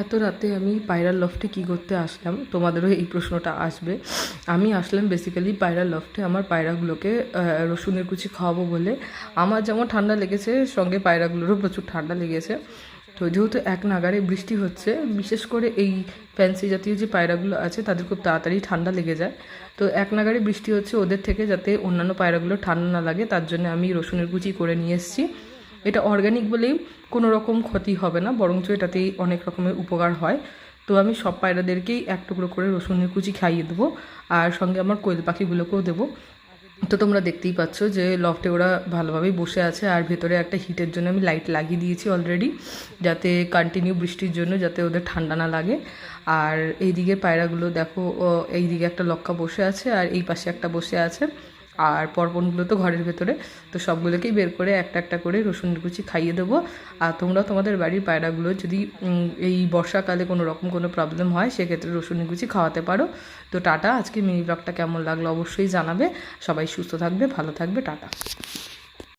এত রাতে আমি পায়রার লফটে কী করতে আসলাম, তোমাদেরও এই প্রশ্নটা আসবে। আমি আসলাম বেসিক্যালি পায়রার লফটে আমার পায়রাগুলোকে রসুনের কুচি খাওয়াবো বলে। আমার যেমন ঠান্ডা লেগেছে, সঙ্গে পায়রাগুলোরও প্রচুর ঠান্ডা লেগেছে। তো যেহেতু এক নাগাড়ে বৃষ্টি হচ্ছে, বিশেষ করে এই ফ্যান্সি জাতীয় যে পায়রাগুলো আছে তাদের খুব তাড়াতাড়ি ঠান্ডা লেগে যায়। তো এক নাগাড়ে বৃষ্টি হচ্ছে, ওদের থেকে যাতে অন্যান্য পায়রাগুলো ঠান্ডা না লাগে তার জন্য আমি রসুনের কুচি করে নিয়ে এসেছি। এটা অর্গ্যানিক বলেই কোনো রকম ক্ষতি হবে না, বরঞ্চ এটাতেই অনেক রকমের উপকার হয়। তো আমি সব পায়রাদেরকেই এক টুকরো করে রসুনের কুচি খাইয়ে দেবো, আর সঙ্গে আমার কোয়েল পাখিগুলোকেও দেবো। তো তোমরা দেখতেই পাচ্ছ যে লফটে ওরা ভালোভাবেই বসে আছে, আর ভেতরে একটা হিটের জন্য আমি লাইট লাগিয়ে দিয়েছি অলরেডি, যাতে কন্টিনিউ বৃষ্টির জন্য যাতে ওদের ঠান্ডা না লাগে। আর এইদিকে পায়রাগুলো দেখো, এইদিকে একটা লক্কা বসে আছে আর এই পাশে একটা বসে আছে, আর পরপনগুলো তো ঘরের ভেতরে। তো সবগুলোকেই বের করে একটা একটা করে রসুনের কুচি খাইয়ে দেবো। আর তোমরাও তোমাদের বাড়ির পায়রাগুলো যদি এই বর্ষাকালে কোনো রকম কোনো প্রবলেম হয় সেক্ষেত্রে রসুনের কুচি খাওয়াতে পারো। তো টাটা, আজকে মিনি ব্লগটা কেমন লাগলো অবশ্যই জানাবে। সবাই সুস্থ থাকবে, ভালো থাকবে, টাটা।